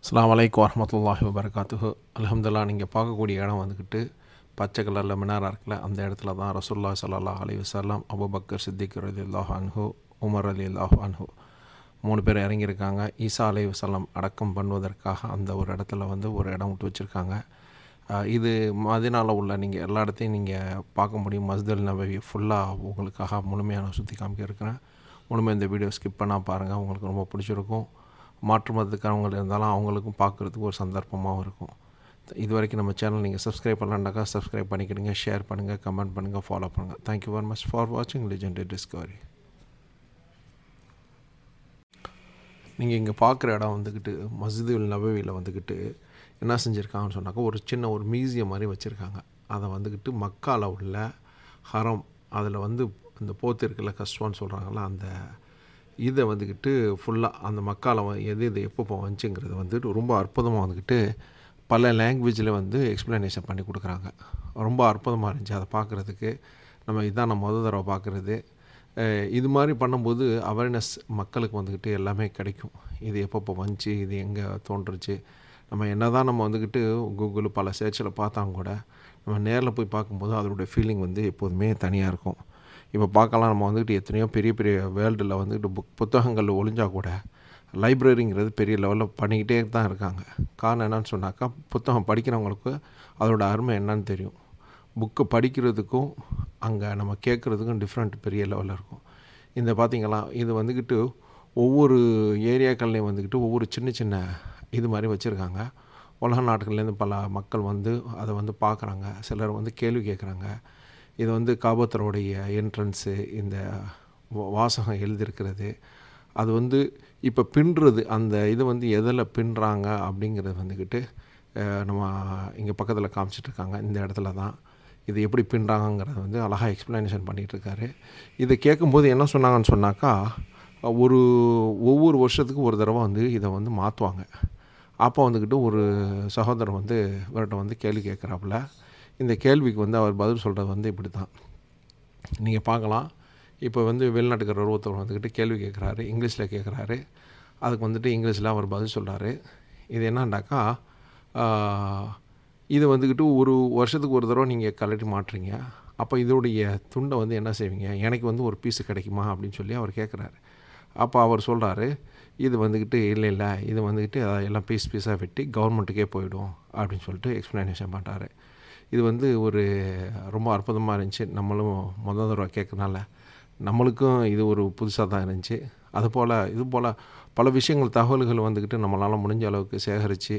அஸ்ஸலாமு அலைக்கும் வரஹ்மத்துல்லாஹி வபரகாத்துஹு. அல்ஹம்துலில்லாஹ். நீங்கள் பார்க்கக்கூடிய இடம் வந்துக்கிட்டு பச்சை கலரில் மினாரா இருக்குல்ல, அந்த இடத்துல தான் ரசூலுல்லாஹி ஸல்லல்லாஹு அலைஹி வஸல்லம், அபூபக்கர் சித்திக் ரலியல்லாஹு அன்ஹு, உமர் ரலியல்லாஹு அன்ஹு 3 பேர் இறங்கியிருக்காங்க. ஈசா அலைஹிஸ்ஸலாம் அடக்கம் பண்ணுவதற்காக அந்த ஒரு இடத்துல வந்து ஒரு இடம் விட்டு வச்சுருக்காங்க. இது மதீனாவில் உள்ள நீங்கள் எல்லா இடத்தையும் நீங்கள் பார்க்க முடியும். மஸ்ஜிதுல் நபவி ஃபுல்லாக உங்களுக்காக முழுமையாக சுற்றி காமிக்க இருக்கிறேன். முழுமையாக இந்த வீடியோ ஸ்கிப் பண்ணால் பாருங்கள், உங்களுக்கு ரொம்ப பிடிச்சிருக்கும். மாற்று மதத்துக்காரவங்க இருந்தாலும் அவங்களுக்கும் பார்க்குறதுக்கு ஒரு சந்தர்ப்பமாகவும் இருக்கும். இது வரைக்கும் நம்ம சேனல் நீங்கள் சப்ஸ்கிரைப் பண்ணலான்னாக்கா சப்ஸ்கிரைப் பண்ணிக்கிடுங்க, ஷேர் பண்ணுங்கள், கமெண்ட் பண்ணுங்கள், ஃபாலோ பண்ணுங்கள். தேங்க்யூ வெரி மச் ஃபார் வாட்சிங் லெஜெண்டரி டிஸ்கவரி. நீங்கள் இங்கே பார்க்குற இடம் வந்துக்கிட்டு மஸ்ஜிதுல் நபவியில் வந்துக்கிட்டு என்ன செஞ்சுருக்காங்கன்னு சொன்னாக்கா, ஒரு சின்ன ஒரு மியூசியம் மாதிரி வச்சுருக்காங்க. அதை வந்துக்கிட்டு மக்காவில் உள்ள ஹரம், அதில் வந்து இந்த போத்து இருக்குல்ல, கஸ்வான்னு சொல்கிறாங்களா, அந்த இதை வந்துக்கிட்டு ஃபுல்லாக அந்த மக்காவில் எது எப்போ வந்துச்சுங்கிறது வந்துட்டு ரொம்ப அற்புதமாக வந்துக்கிட்டு பல லாங்குவேஜில் வந்து எக்ஸ்ப்ளனேஷன் பண்ணி கொடுக்குறாங்க. ரொம்ப அற்புதமாக இருந்துச்சு அதை பார்க்குறதுக்கு. இதான் நம்ம முதல் தடவை பார்க்குறது. இது மாதிரி பண்ணும்போது அவேர்னஸ் மக்களுக்கு வந்துக்கிட்டு எல்லாமே கிடைக்கும். இது எப்பப்போ வந்துச்சு, இது எங்கே தோன்றுச்சு, என்ன தான் நம்ம வந்துக்கிட்டு கூகுள் பல சர்ச்சில் பார்த்தாங்க கூட நம்ம நேரில் போய் பார்க்கும்போது அதோடய ஃபீலிங் வந்து எப்போதுமே தனியாக இருக்கும். இப்போ பார்க்கலாம், நம்ம வந்துக்கிட்டு எத்தனையோ பெரிய பெரிய வேர்ல்டில் வந்துக்கிட்டு புத்தகங்கள் ஒழிஞ்சால் கூட லைப்ரரிங்கிறது பெரிய லெவலில் பண்ணிக்கிட்டே தான் இருக்காங்க. காரணம் என்னன்னு சொன்னாக்கா, புத்தகம் படிக்கிறவங்களுக்கு அதோட அருமை என்னன்னு தெரியும். புக்கு படிக்கிறதுக்கும் அங்கே நம்ம கேட்குறதுக்கும் டிஃப்ரெண்ட் பெரிய லெவலில் இருக்கும். இந்த பார்த்திங்களா, இது வந்துக்கிட்டு ஒவ்வொரு ஏரியாக்கள்லேயும் வந்துக்கிட்டு ஒவ்வொரு சின்ன சின்ன இது மாதிரி வச்சுருக்காங்க. உலக நாடுகள்லேருந்து பல மக்கள் வந்து அதை வந்து பார்க்குறாங்க. சிலர் வந்து கேள்வி கேட்குறாங்க. இது வந்து காபத்தருடைய என்ட்ரன்ஸு, இந்த வாசகம் எழுதியிருக்கிறது, அது வந்து இப்போ பின்னுறது, அந்த இது வந்து எதில் பின்னுறாங்க அப்படிங்கிறது வந்துக்கிட்டு நம்ம இங்கே பக்கத்தில் காமிச்சிட்ருக்காங்க. இந்த இடத்துல தான் இது எப்படி பின்னுறாங்கங்கிறத வந்து அழகாக எக்ஸ்ப்ளனேஷன் பண்ணிகிட்ருக்காரு. இதை கேட்கும்போது என்ன சொன்னாங்கன்னு சொன்னாக்கா, ஒவ்வொரு வருஷத்துக்கு ஒரு தடவை வந்து இதை வந்து மாற்றுவாங்க. அப்போ வந்துக்கிட்டு ஒரு சகோதரர் வந்து இவர்கிட்ட வந்து கேள்வி கேட்குறாப்புல. இந்த கேள்விக்கு வந்து அவர் பதில் சொல்கிறது வந்து இப்படி தான். நீங்கள் பார்க்கலாம், இப்போ வந்து வெளிநாட்டுக்காரர் ஒருத்தர் வந்துக்கிட்டு கேள்வி கேட்குறாரு, இங்கிலீஷில் கேட்குறாரு. அதுக்கு வந்துட்டு இங்கிலீஷில் அவர் பதில் சொல்கிறாரு. இது என்னன்னாக்கா, இது வந்துக்கிட்டு ஒரு வருஷத்துக்கு ஒரு தடவை நீங்கள் கலட்டி மாட்டுறீங்க. அப்போ இதோடைய துண்டை வந்து என்ன செய்வீங்க, எனக்கு வந்து ஒரு பீஸு கிடைக்குமா அப்படின்னு சொல்லி அவர் கேட்குறாரு. அப்போ அவர் சொல்கிறாரு, இது வந்துக்கிட்டு இல்லை, இது வந்துக்கிட்டு எல்லாம் பீஸாக வெட்டி கவர்மெண்ட்டுக்கே போயிடும் அப்படின்னு சொல்லிட்டு எக்ஸ்ப்ளனேஷன் பண்ணுறாரு. இது வந்து ஒரு ரொம்ப அற்புதமாக இருந்துச்சு. நம்மளும் முதல் தடவை கேட்கறனால நம்மளுக்கும் இது ஒரு புதுசாக தான் இருந்துச்சு. இதுபோல் பல விஷயங்கள், தகவல்கள் வந்துக்கிட்டு நம்மளால் முடிஞ்ச அளவுக்கு சேகரித்து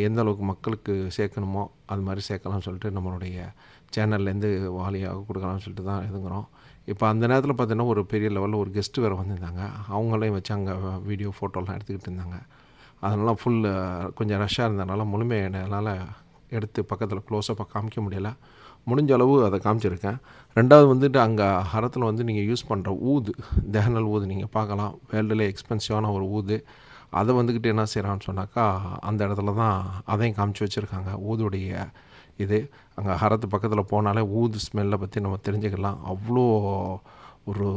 எந்த அளவுக்கு மக்களுக்கு சேர்க்கணுமோ அது மாதிரி சேர்க்கலாம்னு சொல்லிட்டு நம்மளுடைய சேனல்லேருந்து வாலியாக கொடுக்கலாம்னு சொல்லிட்டு தான் இதுங்கிறோம். இப்போ அந்த நேரத்தில் பார்த்தீங்கன்னா ஒரு பெரிய லெவலில் ஒரு கெஸ்ட்டு வேறு வந்திருந்தாங்க. அவங்களையும் வச்சு அங்கே வீடியோ ஃபோட்டோலாம் எடுத்துக்கிட்டு இருந்தாங்க. அதனால் கொஞ்சம் ரஷ்ஷாக இருந்ததுனால முழுமையாக என்னால் எடுத்து பக்கத்தில் க்ளோஸப்பாக காமிக்க முடியலை. முடிஞ்ச அளவு அதை காமிச்சிருக்கேன். ரெண்டாவது வந்துட்டு அங்கே ஹரத்தில் வந்து நீங்கள் யூஸ் பண்ணுற ஊது, தெஹனல் ஊது நீங்கள் பார்க்கலாம். வேர்ல்டுலே எக்ஸ்பென்சிவான ஒரு ஊது. அதை வந்துக்கிட்டு என்ன செய்கிறான்னு சொன்னாக்கா, அந்த இடத்துல தான் அதையும் காமிச்சு வச்சுருக்காங்க. ஊதுடைய இது அங்கே ஹரத்து பக்கத்தில் போனாலே ஊது ஸ்மெல்லை பற்றி நம்ம தெரிஞ்சுக்கலாம். அவ்வளோ ஒரு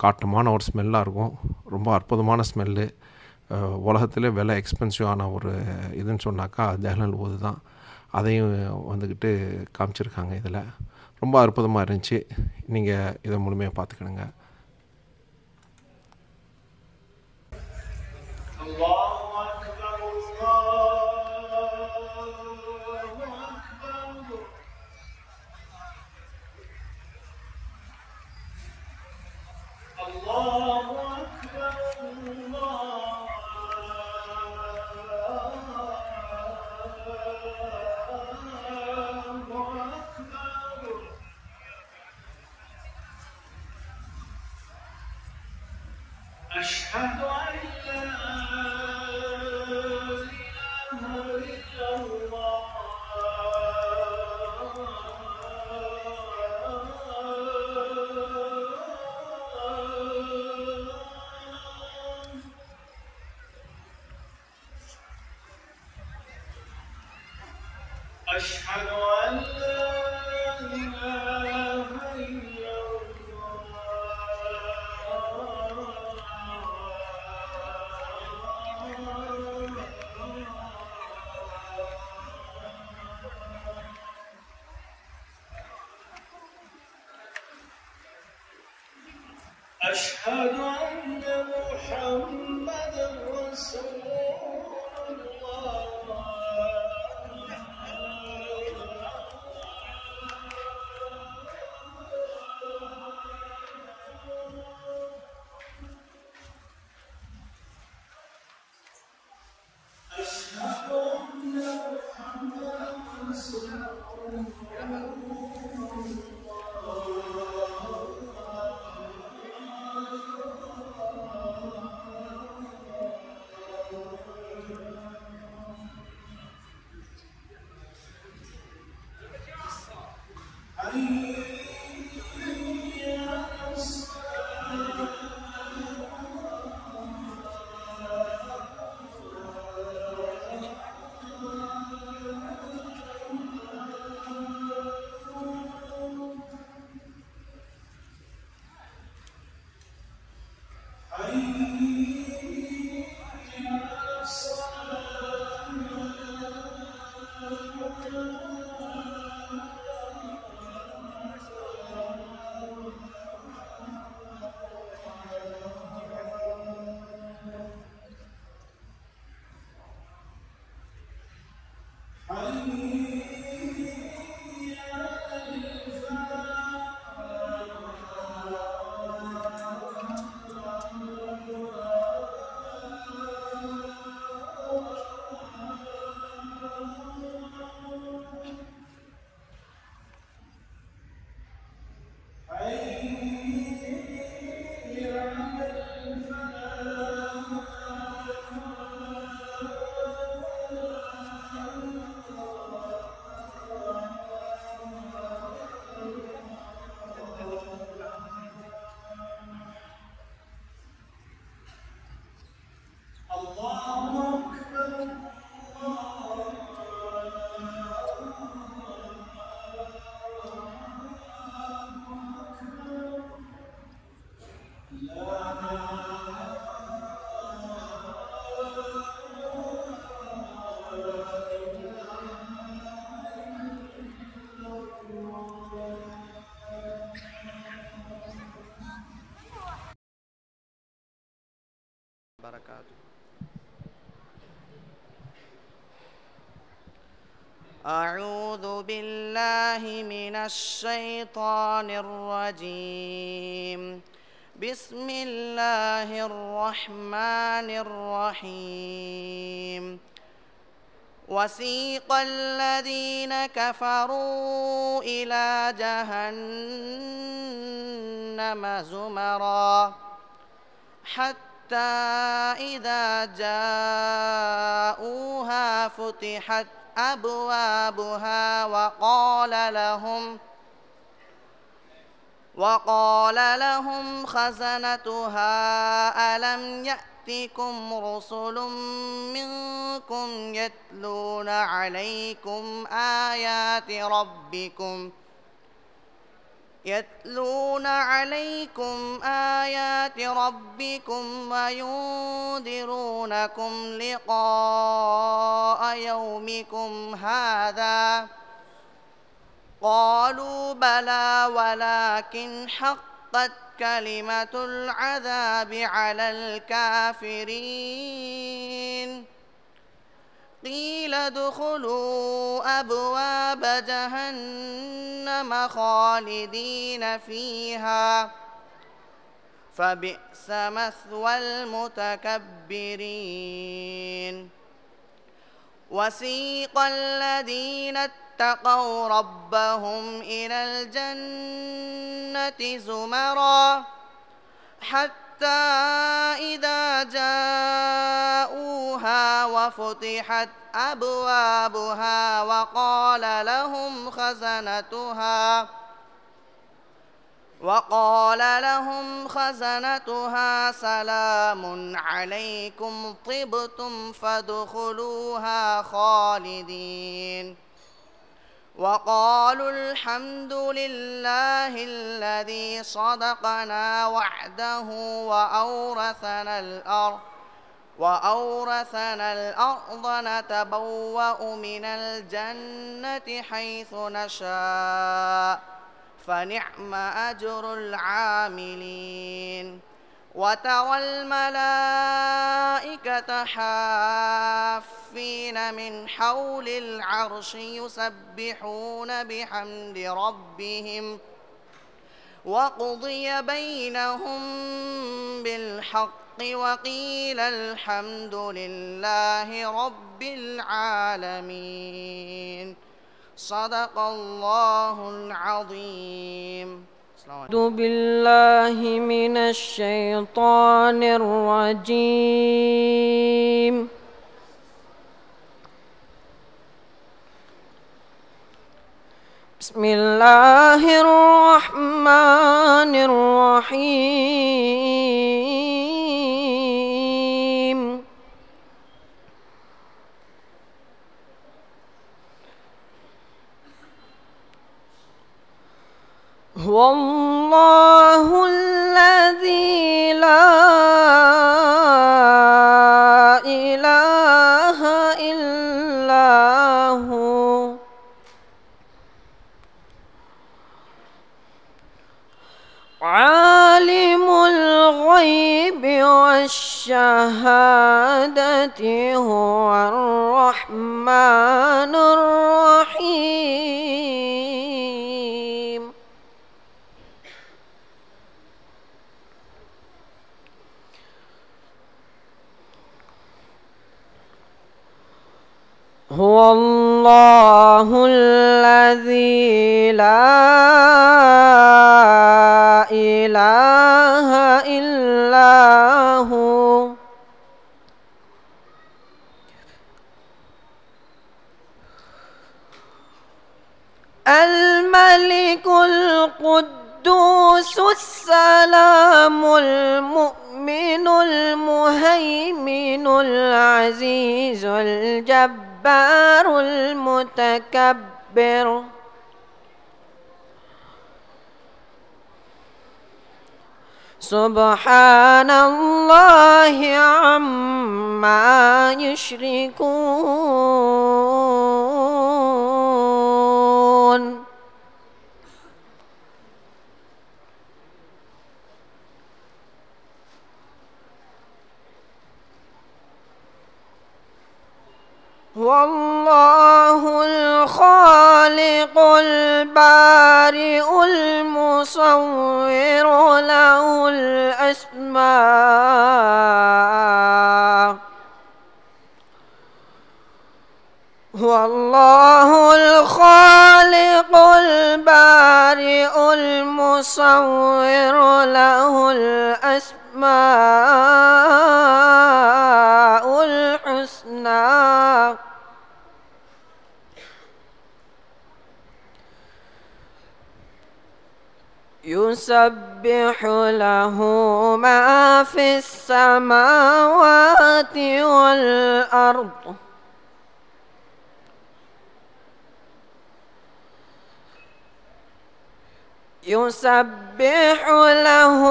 காட்டமான ஒரு ஸ்மெல்லாக இருக்கும். ரொம்ப அற்புதமான ஸ்மெல்லு. உலகத்திலே விலை எக்ஸ்பென்சிவான ஒரு இதுன்னு சொன்னாக்கா தெஹனல் ஊது தான். அதையும் வந்துக்கிட்டு காமிச்சிருக்காங்க. இதில் ரொம்ப அற்புதமாக இருந்துச்சு. நீங்கள் இதை முழுமையாக பார்த்துக்கணுங்க. أشهد أن لا إله إلا الله أشهد أن لا إله إلا الله أشهد أن محمدا رسول الله. أشهد أن محمدا رسول وبركاته. أعوذ بالله من الشيطان الرجيم. بسم الله الرحمن الرحيم. وسيق الذين كفروا إلى جهنم زمرا حتى إذا جاءوها فتحت أبوابها وقال لهم خزنتها ألم يأتكم رسل منكم يتلون عليكم آيات ربكم وينذرونكم لقاء يومكم هذا قالوا بلى ولكن حقت كلمة العذاب على الكافرين. قيل ادخلوا أبواب جهنم خالدين فيها فبئس مثوى المتكبرين. وسيق الذين اتقوا ربهم إلى الجنة زمرا حتى إذا جاءوها وفتحت أبوابها وقال لهم خزنتها سلام عليكم طبتم فادخلوها خالدين. وقالوا الحمد لله الذي صدقنا وعده وأورثنا الأرض نتبوأ من الجنة حيث نشاء فنعم أجر العاملين. وترى الملائكة حافين من حول العرش يسبحون بحمد ربهم وقضي بينهم بالحق وقيل الحمد لله رب العالمين. صدق الله العظيم. أعوذ بالله من الشيطان الرجيم. بسم الله الرحمن الرحيم. هو الله الذي لا إله إلا هو عالم الغيب والشهادة هو الرحمن الرحيم. هو الله الذي لا إله إلا هو الملك القدوس السلام المؤمن المهيمن العزيز الجبار المتكبر سبحان الله عما يشركون. والله الخالق البارئ المصور له الأسماء والله الخالق البارئ المصور له الأسماء الحسنى يسبح له ما في السماوات والأرض يسبح له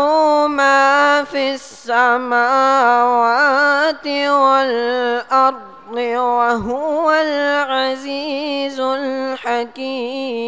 ما في السماوات والأرض وهو العزيز الحكيم.